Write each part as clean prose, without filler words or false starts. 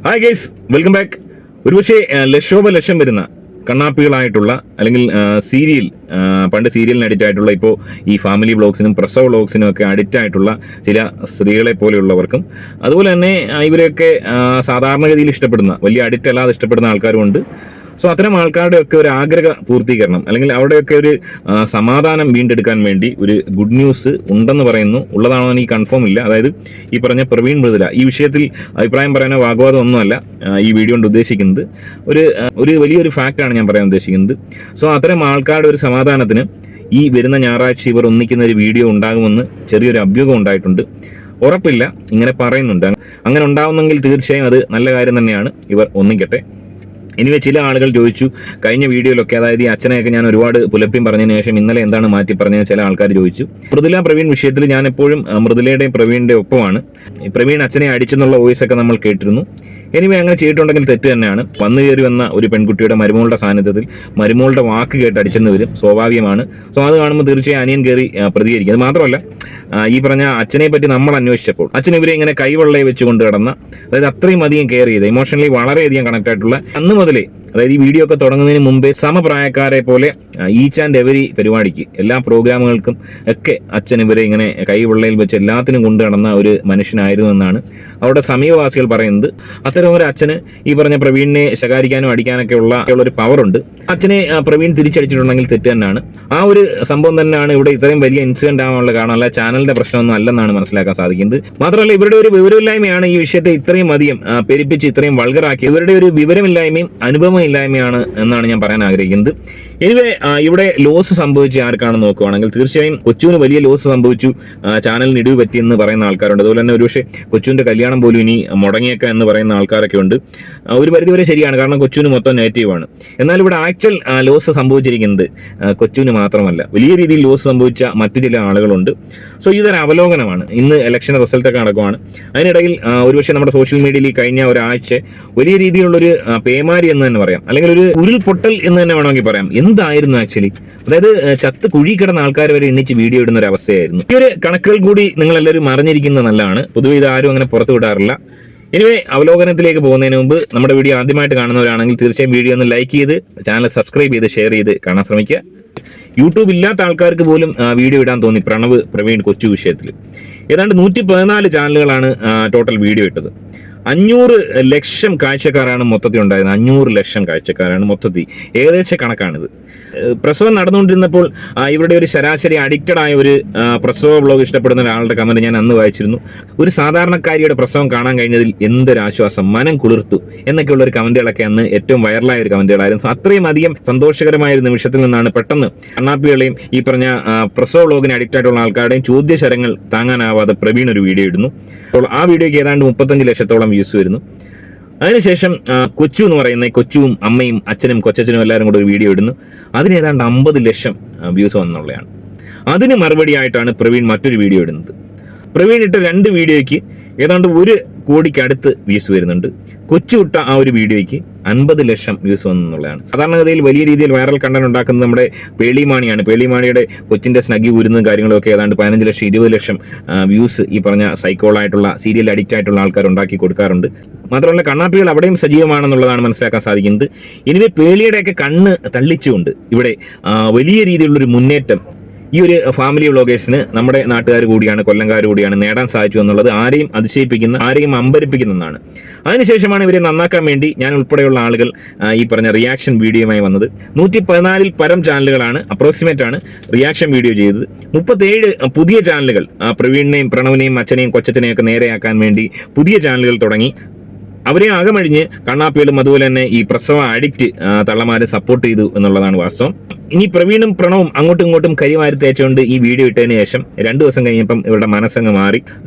Hi guys, welcome back. ഒരുപക്ഷെ ലക്ഷം വരുന്ന കണ്ണാപ്പികളായിട്ടുള്ള അല്ലെങ്കിൽ സീരിയൽ പണ്ട് സീരിയലിന് അഡിക്റ്റ് ആയിട്ടുള്ള ഇപ്പോൾ ഈ ഫാമിലി വ്ളോഗ്സിനും പ്രസവ വ്ളോഗ്സിനും ഒക്കെ അഡിക്റ്റ് ആയിട്ടുള്ള ചില സ്ത്രീകളെ പോലെയുള്ളവർക്കും അതുപോലെ തന്നെ ഇവരെയൊക്കെ സാധാരണഗതിയിൽ ഇഷ്ടപ്പെടുന്ന വലിയ അഡിക്റ്റ് അല്ലാതെ ഇഷ്ടപ്പെടുന്ന ആൾക്കാരുമുണ്ട്. സോ അത്തരം ആൾക്കാരുടെ ഒക്കെ ഒരു ആഗ്രഹ പൂർത്തീകരണം അല്ലെങ്കിൽ അവിടെയൊക്കെ ഒരു സമാധാനം വീണ്ടെടുക്കാൻ വേണ്ടി ഒരു ഗുഡ് ന്യൂസ് ഉണ്ടെന്ന് പറയുന്നു. ഉള്ളതാണോ എനിക്ക് കൺഫേം ഇല്ല. അതായത് ഈ പറഞ്ഞ പ്രവീൺ മൃദുല ഈ വിഷയത്തിൽ അഭിപ്രായം പറയാനോ വാഗ്വാദം ഒന്നുമല്ല ഈ വീഡിയോ കൊണ്ട് ഉദ്ദേശിക്കുന്നത്. ഒരു വലിയൊരു ഫാക്റ്റാണ് ഞാൻ പറയാൻ ഉദ്ദേശിക്കുന്നത്. സോ അത്തരം ആൾക്കാരുടെ ഒരു സമാധാനത്തിന് ഈ വരുന്ന ഞായറാഴ്ച ഇവർ ഒന്നിക്കുന്ന ഒരു വീഡിയോ ഉണ്ടാകുമെന്ന് ചെറിയൊരു അഭ്യൂഹം ഉണ്ടായിട്ടുണ്ട്. ഉറപ്പില്ല, ഇങ്ങനെ പറയുന്നുണ്ട്. അങ്ങനെ ഉണ്ടാവുന്നെങ്കിൽ തീർച്ചയായും അത് നല്ല കാര്യം തന്നെയാണ്. ഇവർ ഒന്നിക്കട്ടെ. ഇനിവേ ചില ആളുകൾ ചോദിച്ചു കഴിഞ്ഞ വീഡിയോയിലൊക്കെ, അതായത് ഈ അച്ഛനെയൊക്കെ ഞാൻ ഒരുപാട് പുലപ്പിയും പറഞ്ഞതിന് ശേഷം ഇന്നലെ എന്താണ് മാറ്റി പറഞ്ഞതെന്ന് ചില ആൾക്കാർ ചോദിച്ചു. മൃദുല പ്രവീൺ വിഷയത്തിൽ ഞാൻ എപ്പോഴും മൃദുലയുടെയും പ്രവീണിന്റെ ഒപ്പമാണ്. പ്രവീൺ അച്ഛനെ അടിച്ചെന്നുള്ള വോയിസ് ഒക്കെ നമ്മൾ കേട്ടിരുന്നു. എനിവേ അങ്ങനെ ചെയ്തിട്ടുണ്ടെങ്കിൽ തെറ്റ് തന്നെയാണ്. വന്നു കയറി വന്ന ഒരു പെൺകുട്ടിയുടെ മരുമോളുടെ സാന്നിധ്യത്തിൽ മരുമോളുടെ വാക്ക് കേട്ട് അടിച്ചെന്ന് വരും, സ്വാഭാവികമാണ്. സോ അത് കാണുമ്പോൾ തീർച്ചയായും അനിയൻ കയറി പ്രതികരിക്കും. അത് മാത്രമല്ല, ഈ പറഞ്ഞ അച്ഛനെ പറ്റി നമ്മൾ അന്വേഷിച്ചപ്പോൾ അച്ഛൻ ഇവരെ ഇങ്ങനെ കൈവെള്ളയെ വെച്ചുകൊണ്ട് കിടന്ന, അതായത് അത്രയും അധികം കെയർ ചെയ്ത് ഇമോഷണലി വളരെയധികം കണക്ട് ആയിട്ടുള്ള, അന്ന് മുതലേ അതായത് ഈ വീഡിയോ ഒക്കെ തുടങ്ങുന്നതിന് മുമ്പേ സമപ്രായക്കാരെ പോലെ ഈച്ച് ആൻഡ് എവരി പരിപാടിക്ക് എല്ലാ പ്രോഗ്രാമുകൾക്കും ഒക്കെ അച്ഛൻ ഇവരെ ഇങ്ങനെ കൈവെള്ളയിൽ വെച്ച് എല്ലാത്തിനും കൊണ്ടു നടന്ന ഒരു മനുഷ്യനായിരുന്നു എന്നാണ് അവിടെ സമീപവാസികൾ പറയുന്നത്. അത്തരം ഒരു അച്ഛന് ഈ പറഞ്ഞ പ്രവീണിനെ ശകാരിക്കാനും അടിക്കാനൊക്കെ ഉള്ള ഒരു പവറുണ്ട്. അച്ഛനെ പ്രവീൺ തിരിച്ചടിച്ചിട്ടുണ്ടെങ്കിൽ തെറ്റ് തന്നെയാണ്. ആ ഒരു സംഭവം തന്നെയാണ് ഇവിടെ ഇത്രയും വലിയ ഇൻസിഡന്റ് ആവാനുള്ള കാരണം. അല്ല ചാനലിന്റെ പ്രശ്നമൊന്നും അല്ലെന്നാണ് മനസ്സിലാക്കാൻ സാധിക്കുന്നത്. മാത്രമല്ല ഇവരുടെ ഒരു വിവരമില്ലായ്മയാണ് ഈ വിഷയത്തെ ഇത്രയും അധികം പെരുപ്പിച്ച് ഇത്രയും വൾഗറാക്കി. ഇവരുടെ ഒരു വിവരമില്ലായ്മയും അനുഭവമില്ലായ്മയാണ് എന്നാണ് ഞാൻ പറയാൻ ആഗ്രഹിക്കുന്നത്. എനിവേ ഇവിടെ ലോസ് സംഭവിച്ച ആർക്കാണെന്ന് നോക്കുകയാണെങ്കിൽ തീർച്ചയായും കൊച്ചുവിന് വലിയ ലോസ് സംഭവിച്ചു, ചാനലിന് ഇടിവ് പറ്റിയെന്ന് പറയുന്ന ആൾക്കാരുണ്ട്. അതുപോലെ തന്നെ ഒരുപക്ഷെ കൊച്ചുവിന്റെ കല്യാണം പോലും ഇനി മുടങ്ങിയേക്കാം എന്ന് പറയുന്ന ആൾക്കാരൊക്കെ ഉണ്ട്. ഒരു പരിധിവരെ ശരിയാണ്, കാരണം കൊച്ചുവിന് മൊത്തം നെഗറ്റീവാണ്. എന്നാൽ ഇവിടെ ആക്ച്വൽ ലോസ് സംഭവിച്ചിരിക്കുന്നത് കൊച്ചുവിന് മാത്രമല്ല, വലിയ രീതിയിൽ ലോസ് സംഭവിച്ച മറ്റു ചില ആളുകളുണ്ട്. സോ ഇതൊരു അവലോകനമാണ്. ഇന്ന് ഇലക്ഷൻ റിസൾട്ടൊക്കെ നടക്കുവാണ്. അതിനിടയിൽ ഒരുപക്ഷെ നമ്മുടെ സോഷ്യൽ മീഡിയയിൽ കഴിഞ്ഞ ഒരാഴ്ച വലിയ രീതിയിലുള്ളൊരു പേമാരി എന്ന് തന്നെ പറയാം, അല്ലെങ്കിൽ ഒരു ഉരുൾപൊട്ടൽ എന്ന് തന്നെ വേണമെങ്കിൽ പറയാം. എന്തായിരുന്നു ആക്ച്വലി, അതായത് ചത്ത് കുഴി കിടന്ന ആൾക്കാർ വരെ എണ്ണിച്ച് വീഡിയോ ഇടുന്ന ഒരു അവസ്ഥയായിരുന്നു. ഈ ഒരു കണക്കുകൾ കൂടി നിങ്ങളെല്ലാവരും അറിഞ്ഞിരിക്കുന്നത് നല്ലതാണ്. പൊതുവെ ഇത് ആരും അങ്ങനെ പുറത്തു വിടാറില്ല. എനിവേ അവലോകനത്തിലേക്ക് പോകുന്നതിന് മുമ്പ് നമ്മുടെ വീഡിയോ ആദ്യമായിട്ട് കാണുന്നവരാണെങ്കിൽ തീർച്ചയായും വീഡിയോ ഒന്ന് ലൈക്ക് ചെയ്ത് ചാനൽ സബ്സ്ക്രൈബ് ചെയ്ത് ഷെയർ ചെയ്ത് കാണാൻ ശ്രമിക്കുക. യൂട്യൂബ് ഇല്ലാത്ത ആൾക്കാർക്ക് പോലും വീഡിയോ ഇടാൻ തോന്നി പ്രവീൺ കൊച്ചു വിഷയത്തിൽ. ഏതാണ്ട് 114 ചാനലുകളാണ് ടോട്ടൽ വീഡിയോ ഇട്ടത്. 500 ലക്ഷം കാഴ്ചക്കാരാണ് മൊത്തത്തിൽ ഉണ്ടായിരുന്നത്. 500 ലക്ഷം കാഴ്ചക്കാരാണ് മൊത്തത്തിൽ, ഏകദേശ കണക്കാണിത്. പ്രസവം നടന്നുകൊണ്ടിരുന്നപ്പോൾ ഇവരുടെ ഒരു ശരാശരി അഡിക്റ്റഡ് ആയ ഒരു പ്രസവ വ്ളോഗ് ഇഷ്ടപ്പെടുന്ന ഒരാളുടെ കമന്റ് ഞാൻ അന്ന് വായിച്ചിരുന്നു. ഒരു സാധാരണക്കാരിയുടെ പ്രസവം കാണാൻ കഴിഞ്ഞതിൽ എന്തൊരാശ്വാസം, മനം കുളിർത്തു എന്നൊക്കെയുള്ള ഒരു കമന്റുകളൊക്കെ അന്ന് ഏറ്റവും വൈറലായ ഒരു കമന്റുകളായിരുന്നു. സോ അത്രയും അധികം സന്തോഷകരമായ ഒരു നിമിഷത്തിൽ നിന്നാണ് പെട്ടെന്ന് കണ്ണാപ്പികളെയും ഈ പറഞ്ഞ പ്രസവ വ്ളോഗിന് അഡിക്റ്റ് ആയിട്ടുള്ള ആൾക്കാരുടെയും ചോദ്യശരങ്ങൾ താങ്ങാനാവാതെ പ്രവീൺ ഒരു വീഡിയോ ഇടുന്നു. അപ്പോൾ ആ വീഡിയോയ്ക്ക് ഏതാണ്ട് 35 ലക്ഷത്തോളം വ്യൂസ് വരുന്നു. അതിനുശേഷം കൊച്ചു എന്ന് പറയുന്ന കൊച്ചുവും അമ്മയും അച്ഛനും കൊച്ചച്ഛനും എല്ലാവരും കൂടെ ഒരു വീഡിയോ ഇടുന്നു. അതിന് ഏതാണ്ട് 50 ലക്ഷം വ്യൂസ് വന്നുള്ളതാണ്. അതിന് മറുപടിയായിട്ടാണ് പ്രവീൺ മറ്റൊരു വീഡിയോ ഇടുന്നത്. പ്രവീൺ ഇട്ട 2 വീഡിയോയ്ക്ക് ഏതാണ്ട് 1 കോടിക്കടുത്ത് വ്യൂസ് വരുന്നുണ്ട്. കൊച്ചു ഇട്ട ആ ഒരു വീഡിയോയ്ക്ക് 50 ലക്ഷം വ്യൂസ് വന്നുള്ളതാണ്. സാധാരണഗതിയിൽ വലിയ രീതിയിൽ വൈറൽ കണ്ടന്റ് ഉണ്ടാക്കുന്നത് നമ്മുടെ പേളിമാണിയാണ്. പേളിമാണിയുടെ കൊച്ചിന്റെ സ്നഗി ഊരുന്നതും കാര്യങ്ങളൊക്കെ ഏതാണ്ട് 15 ലക്ഷം 20 ലക്ഷം വ്യൂസ് ഈ പറഞ്ഞ സൈക്കോളായിട്ടുള്ള സീരിയൽ അഡിക്റ്റ് ആയിട്ടുള്ള ആൾക്കാർ ഉണ്ടാക്കി കൊടുക്കാറുണ്ട്. മാത്രമല്ല കണ്ണാപ്പികൾ അവിടെയും സജീവമാണെന്നുള്ളതാണ് മനസ്സിലാക്കാൻ സാധിക്കുന്നത്. ഇനി പേളിയുടെയൊക്കെ കണ്ണ് തള്ളിച്ചുകൊണ്ട് ഇവിടെ വലിയ രീതിയിലുള്ളൊരു മുന്നേറ്റം ഈ ഒരു ഫാമിലി വ്ളോഗേഴ്സിന് നമ്മുടെ നാട്ടുകാർ കൂടിയാണ്, കൊല്ലംകാർ കൂടിയാണ് നേടാൻ സാധിച്ചു എന്നുള്ളത് ആരെയും അതിശയിപ്പിക്കുന്ന, ആരെയും അമ്പരിപ്പിക്കുന്നതാണ്. അതിനുശേഷമാണ് ഇവരെ നന്നാക്കാൻ വേണ്ടി ഞാൻ ഉൾപ്പെടെയുള്ള ആളുകൾ ഈ പറഞ്ഞ റിയാക്ഷൻ വീഡിയോയുമായി വന്നത്. 114 പരം ചാനലുകളാണ്, അപ്രോക്സിമേറ്റ് ആണ്, റിയാക്ഷൻ വീഡിയോ ചെയ്തത്. 37 പുതിയ ചാനലുകൾ പ്രവീണിനെയും പ്രണവിനെയും അച്ഛനെയും കൊച്ചച്ഛനെയും ഒക്കെ നേരെയാക്കാൻ വേണ്ടി പുതിയ ചാനലുകൾ തുടങ്ങി. അവരെ അകമഴിഞ്ഞ് കണ്ണാപ്പികളും അതുപോലെ തന്നെ ഈ പ്രസവ അഡിക്റ്റ് തള്ളമാരെ സപ്പോർട്ട് ചെയ്തു എന്നുള്ളതാണ് വാസ്തവം. ഇനി പ്രവീണും പ്രണവും അങ്ങോട്ടും ഇങ്ങോട്ടും കരിവാരി തേച്ചുകൊണ്ട് ഈ വീഡിയോ ഇട്ടതിന് ശേഷം 2 ദിവസം കഴിഞ്ഞപ്പം ഇവരുടെ മനസ്സങ്ങ് മാറി.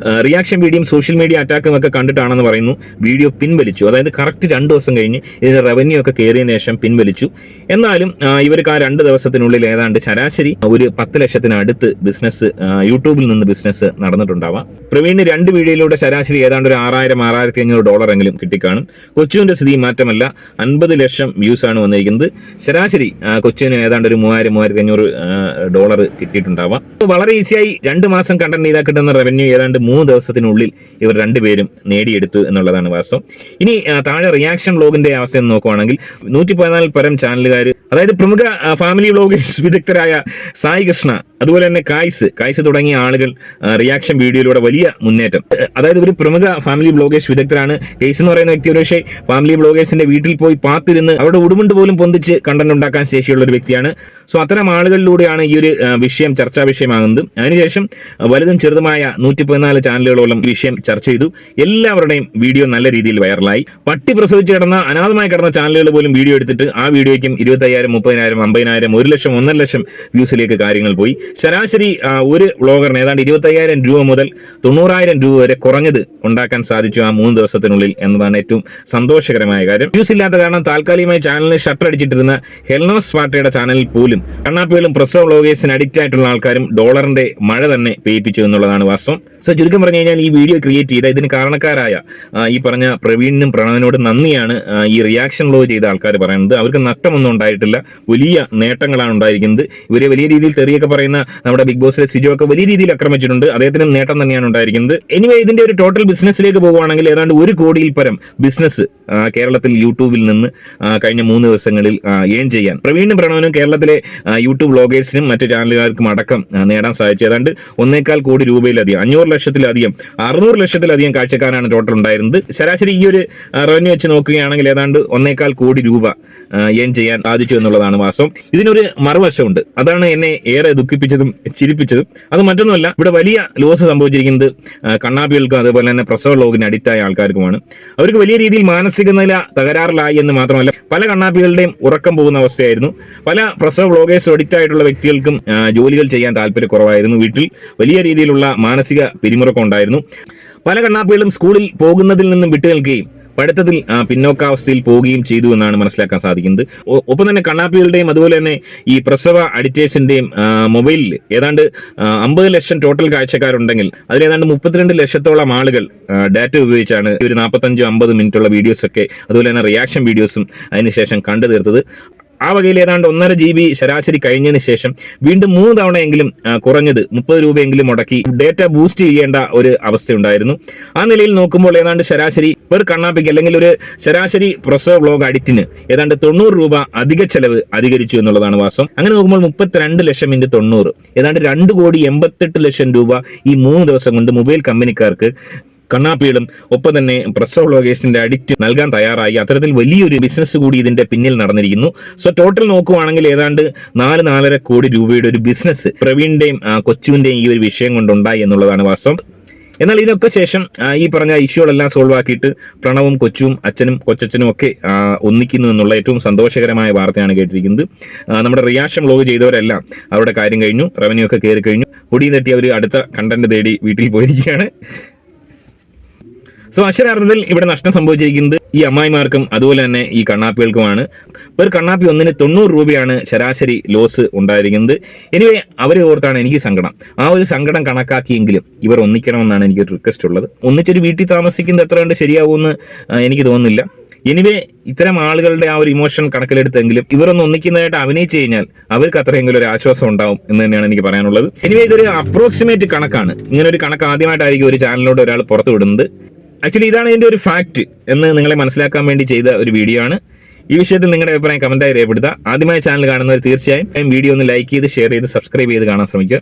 റിയാക്ഷൻ വീഡിയോയും സോഷ്യൽ മീഡിയ അറ്റാക്കും ഒക്കെ കണ്ടിട്ടാണെന്ന് പറയുന്നു വീഡിയോ പിൻവലിച്ചു. അതായത് കറക്റ്റ് 2 ദിവസം കഴിഞ്ഞ് ഇതിന്റെ റവന്യൂ ഒക്കെ കയറിയതിനു ശേഷം പിൻവലിച്ചു. എന്നാലും ഇവർക്ക് ആ 2 ദിവസത്തിനുള്ളിൽ ഏതാണ്ട് ശരാശരി ഒരു 10 ലക്ഷത്തിനടുത്ത് ബിസിനസ് യൂട്യൂബിൽ നിന്ന് ബിസിനസ് നടന്നിട്ടുണ്ടാവാം. പ്രവീണിന് 2 വീഡിയോയിലൂടെ ശരാശരി ഏതാണ്ട് ഒരു $6,000-6,500 എങ്കിലും കിട്ടിക്കാണും. കൊച്ചുവിന്റെ സ്ഥിതി മാറ്റമല്ല, 50 ലക്ഷം വ്യൂസ് ആണ് വന്നിരിക്കുന്നത്. ശരാശരി കൊച്ചുവിന് ഏതാണ്ട് ഒരു 3,000-3,500 കിട്ടിയിട്ടുണ്ടാവാം. വളരെ ഈസിയായി 2 മാസം കണ്ടന്റ് ചെയ്താൽ കിട്ടുന്ന റവന്യൂ ഏതാണ്ട് 3 ദിവസത്തിനുള്ളിൽ ഇവർ രണ്ടുപേരും നേടിയെടുത്തു എന്നുള്ളതാണ് വാസ്തവം. ഇനി താഴെ റിയാക്ഷൻ വ്ലോഗിന്റെ അവസ്ഥ നോക്കുവാണെങ്കിൽ 114 പരം ചാനലുകാർ, അതായത് പ്രമുഖ ഫാമിലി വ്ലോഗേഴ്സ് വിദഗ്ധരായ സായി കൃഷ്ണ, അതുപോലെ തന്നെ കായ്സ് തുടങ്ങിയ ആളുകൾ റിയാക്ഷൻ വീഡിയോയിലൂടെ വലിയ മുന്നേറ്റം. അതായത് ഒരു പ്രമുഖ ഫാമിലി വ്ലോഗേഴ്സ് വിദഗ്ധരാണ്. കേസ് എന്ന് പറയുന്ന വ്യക്തി ഒരുപക്ഷെ ഫാമിലി വ്ലോഗേഴ്സിന്റെ വീട്ടിൽ പോയി പാത്തിരുന്ന് അവരുടെ ഉടുമുണ്ട് പോലും പൊന്തിച്ച് കണ്ടന്റ് ഉണ്ടാക്കാൻ ശേഷിയുള്ള ഒരു വ്യക്തിയാണ്. സോ അത്തരം ആളുകളിലൂടെയാണ് ഈ ഒരു വിഷയം ചർച്ചാ വിഷയമാകുന്നത്. അതിനുശേഷം വലുതും ചെറുതുമായ 114 ചാനലുകളോളം വിഷയം ചർച്ച ചെയ്തു. എല്ലാവരുടെയും വീഡിയോ നല്ല രീതിയിൽ വൈറലായി. പട്ടി പ്രസവിച്ച് കിടന്ന അനാഥമായി കിടന്ന ചാനലുകൾ പോലും വീഡിയോ എടുത്തിട്ട് ആ വീഡിയോയ്ക്കും 25,000, 30,000, 50,000, 1 ലക്ഷം, 1.5 ലക്ഷം വ്യൂസിലേക്ക് കാര്യങ്ങൾ പോയി. ശരാശരി ഒരു വ്ലോഗറിന് ഏതാണ്ട് 25,000 രൂപ മുതൽ 90,000 രൂപ വരെ കുറഞ്ഞത് ഉണ്ടാക്കാൻ സാധിച്ചു ആ 3 ദിവസത്തിനുള്ളിൽ എന്നതാണ് ഏറ്റവും സന്തോഷകരമായ കാര്യം. വ്യൂസ് ഇല്ലാത്ത കാരണം താൽക്കാലികമായി ചാനലിന് ഷട്ടർ അടിച്ചിട്ടിരുന്ന ഹെൽനോസ് പാർട്ടിയുടെ ചാനലിൽ പോലും കണ്ണാപ്പികളും പ്രസവ വ്ലോഗേഴ്സിന് അഡിക്റ്റ് ആയിട്ടുള്ള ആൾക്കാരും ഡോളറിന്റെ മഴ തന്നെ പെയ്യിപ്പിച്ചു എന്നുള്ളതാണ് വാസ്തവം. സോ ചുരുക്കം പറഞ്ഞു കഴിഞ്ഞാൽ ഈ വീഡിയോ ക്രിയേറ്റ് ചെയ്ത ഇതിന് കാരണക്കാരായ ഈ പറഞ്ഞ പ്രവീണിനും പ്രണവിനോടും നന്ദിയാണ് ഈ റിയാക്ഷൻ വ്ലോഗ് ചെയ്ത ആൾക്കാർ പറയുന്നത്. അവർക്ക് നഷ്ടമൊന്നും ഉണ്ടായിട്ടില്ല, വലിയ നേട്ടങ്ങളാണ് ഉണ്ടായിരിക്കുന്നത്. ഇവരെ വലിയ രീതിയിൽ തെറിയൊക്കെ പറയുന്ന നമ്മുടെ ബിഗ് ബോസിലെ സിജോ ഒക്കെ വലിയ രീതിയിൽ ആക്രമിച്ചിട്ടുണ്ട്. അദ്ദേഹത്തിനും നേട്ടം തന്നെയാണ് ഉണ്ടായിരിക്കുന്നത്. എനിവേ ഇതിന്റെ ഒരു ടോട്ടൽ ബിസിനസ്സിലേക്ക് പോകുവാണെങ്കിൽ ഏതാണ്ട് 1 കോടിയിൽ പരം ബിസിനസ് കേരളത്തിൽ യൂട്യൂബിൽ നിന്ന് കഴിഞ്ഞ 3 ദിവസങ്ങളിൽ ഏൺ ചെയ്യാൻ പ്രവീണും പ്രണവനും കേരളത്തിലെ യൂട്യൂബ് വ്ലോഗേഴ്സിനും മറ്റു ചാനലുകാർക്കും അടക്കം നേടാൻ സാധിച്ചു. ഏതാണ്ട് 1.25 കോടി രൂപയിലധികം, 500 ലക്ഷത്തിലധികം, 600 ലക്ഷത്തിലധികം കാഴ്ചക്കാരാണ് ടോട്ടൽ ഉണ്ടായിരുന്നത്. ശരാശരി ഈ ഒരു റവന്യൂ വെച്ച് നോക്കുകയാണെങ്കിൽ ഏതാണ്ട് 1.25 കോടി രൂപ ഏൺ ചെയ്യാൻ സാധിച്ചു എന്നുള്ളതാണ് വാസ്തവം. ഇതിനൊരു മറുവശമുണ്ട്, അതാണ് എന്നെ ഏറെ ദുഃഖിപ്പിച്ചതും ചിരിപ്പിച്ചതും. അത് മറ്റൊന്നുമല്ല, ഇവിടെ വലിയ ലോസ് സംഭവിച്ചിരിക്കുന്നത് കണ്ണാപ്പികൾക്കും അതുപോലെ തന്നെ പ്രസവ വ്ലോഗിന് അഡിക്റ്റ് ആയ ആൾക്കാർക്കുമാണ്. അവർക്ക് വലിയ രീതിയിൽ മാനസിക നില തകരാറിലായി എന്ന് മാത്രമല്ല, പല കണ്ണാപ്പികളുടെയും ഉറക്കം പോകുന്ന അവസ്ഥയായിരുന്നു. പല പ്രസവ വ്ലോഗേഴ്സ് അഡിക്റ്റ് ആയിട്ടുള്ള വ്യക്തികൾക്കും ജോലികൾ ചെയ്യാൻ താല്പര്യക്കുറവായിരുന്നു. വീട്ടിൽ വലിയ രീതിയിലുള്ള മാനസിക പിരിമുറുക്കം ഉണ്ടായിരുന്നു. പല കണ്ണാപ്പികളും സ്കൂളിൽ പോകുന്നതിൽ നിന്നും വിട്ടുനിൽക്കുകയും പഠിത്തത്തിൽ പിന്നോക്കാവസ്ഥയിൽ പോവുകയും ചെയ്തു എന്നാണ് മനസ്സിലാക്കാൻ സാധിക്കുന്നത്. ഒപ്പം തന്നെ കണ്ണാപ്പികളുടെയും അതുപോലെ തന്നെ ഈ പ്രസവ അഡിക്റ്റേഴ്സിന്റെയും മൊബൈലിൽ ഏതാണ്ട് 50 ലക്ഷം ടോട്ടൽ കാഴ്ചക്കാരുണ്ടെങ്കിൽ അതിൽ ഏതാണ്ട് 32 ലക്ഷത്തോളം ആളുകൾ ഡാറ്റ ഉപയോഗിച്ചാണ് ഒരു 45-50 മിനിറ്റുള്ള വീഡിയോസൊക്കെ അതുപോലെ തന്നെ റിയാക്ഷൻ വീഡിയോസും അതിനുശേഷം കണ്ടു തീർത്തത്. ആ വകയിൽ ഏതാണ്ട് 1.5 GB ശരാശരി കഴിഞ്ഞതിന് ശേഷം വീണ്ടും 3 തവണയെങ്കിലും കുറഞ്ഞത് 30 രൂപയെങ്കിലും മുടക്കി ഡേറ്റ ബൂസ്റ്റ് ചെയ്യേണ്ട ഒരു അവസ്ഥയുണ്ടായിരുന്നു. ആ നിലയിൽ നോക്കുമ്പോൾ ഏതാണ്ട് ശരാശരി പെർ കണ്ണാപ്പിക്ക് അല്ലെങ്കിൽ ഒരു ശരാശരി പ്രസവ വ്ലോഗ് അഡിക്റ്റിന് ഏതാണ്ട് 90 രൂപ അധിക ചെലവ് അധികരിച്ചു എന്നുള്ളതാണ് വാസ്തവം. അങ്ങനെ നോക്കുമ്പോൾ 32 ലക്ഷം ഇൻറ്റു 90 ഏതാണ്ട് 2,88 ലക്ഷം രൂപ ഈ 3 ദിവസം കൊണ്ട് മൊബൈൽ കമ്പനിക്കാർക്ക് കണ്ണാപ്പികളും ഒപ്പം തന്നെ പ്രസവ വ്ലോഗേഴ്സിന്റെ അഡിക്റ്റ് നൽകാൻ തയ്യാറായി. അത്തരത്തിൽ വലിയൊരു ബിസിനസ് കൂടി ഇതിന്റെ പിന്നിൽ നടന്നിരിക്കുന്നു. സോ ടോട്ടൽ നോക്കുവാണെങ്കിൽ ഏതാണ്ട് 4-4.5 കോടി രൂപയുടെ ഒരു ബിസിനസ് പ്രവീണിന്റെയും കൊച്ചുവിന്റെയും ഈ ഒരു വിഷയം കൊണ്ടുണ്ടായി എന്നുള്ളതാണ് വാസ്തവം. എന്നാൽ ഇതിനൊക്കെ ശേഷം ഈ പറഞ്ഞ ഇഷ്യൂകളെല്ലാം സോൾവ് ആക്കിയിട്ട് പ്രണവും കൊച്ചുവും അച്ഛനും കൊച്ചച്ഛനും ഒക്കെ ഒന്നിക്കുന്നു എന്നുള്ള ഏറ്റവും സന്തോഷകരമായ വാർത്തയാണ് കേട്ടിരിക്കുന്നത്. നമ്മുടെ റിയാക്ഷൻ വ്ലോഗ് ചെയ്തവരെല്ലാം അവരുടെ കാര്യം കഴിഞ്ഞു, റവന്യൂ ഒക്കെ കയറി കഴിഞ്ഞു, പൊടിയും തട്ടി അവർ അടുത്ത കണ്ടന്റ് തേടി വീട്ടിൽ പോയിരിക്കുകയാണ്. സോ അക്ഷരാർത്ഥത്തിൽ ഇവിടെ നഷ്ടം സംഭവിച്ചിരിക്കുന്നത് ഈ അമ്മായിമാർക്കും അതുപോലെ തന്നെ ഈ കണ്ണാപ്പികൾക്കുമാണ്. ഒരു കണ്ണാപ്പി ഒന്നിന് 90 രൂപയാണ് ശരാശരി ലോസ് ഉണ്ടായിരിക്കുന്നത്. എനിവേ അവരെ ഓർത്താണ് എനിക്ക് സങ്കടം. ആ ഒരു സങ്കടം കണക്കാക്കിയെങ്കിലും ഇവർ ഒന്നിക്കണമെന്നാണ് എനിക്കൊരു റിക്വസ്റ്റ് ഉള്ളത്. ഒന്നിച്ചൊരു വീട്ടിൽ താമസിക്കുന്നത് എത്ര കണ്ട് ശരിയാവുമെന്ന് എനിക്ക് തോന്നുന്നില്ല. എനിവേ ഇത്തരം ആളുകളുടെ ആ ഒരു ഇമോഷൻ കണക്കിലെടുത്തെങ്കിലും ഇവരൊന്ന് ഒന്നിക്കുന്നതായിട്ട് അഭിനയിച്ചു കഴിഞ്ഞാൽ അവർക്ക് അത്രയെങ്കിലും ഒരു ആശ്വാസം ഉണ്ടാവും എന്ന് തന്നെയാണ് എനിക്ക് പറയാനുള്ളത്. എനിവേ ഇതൊരു അപ്രോക്സിമേറ്റ് കണക്കാണ്. ഇങ്ങനെ ഒരു കണക്ക് ആദ്യമായിട്ടായിരിക്കും ഒരു ചാനലിലൂടെ ഒരാൾ പുറത്തു വിടുന്നത്. ആക്ച്വലി ഇതാണ് ഇതിൻ്റെ ഒരു ഫാക്റ്റ് എന്ന് നിങ്ങളെ മനസ്സിലാക്കാൻ വേണ്ടി ചെയ്ത ഒരു വീഡിയോ ആണ്. ഈ വിഷയത്തിൽ നിങ്ങളുടെ അഭിപ്രായം കമന്റായി രേഖപ്പെടുത്തുക. ആദ്യമായി ചാനൽ കാണുന്നവർ തീർച്ചയായും വീഡിയോ ഒന്ന് ലൈക്ക് ചെയ്ത് ഷെയർ ചെയ്ത് സബ്സ്ക്രൈബ് ചെയ്ത് കാണാൻ ശ്രമിക്കുക.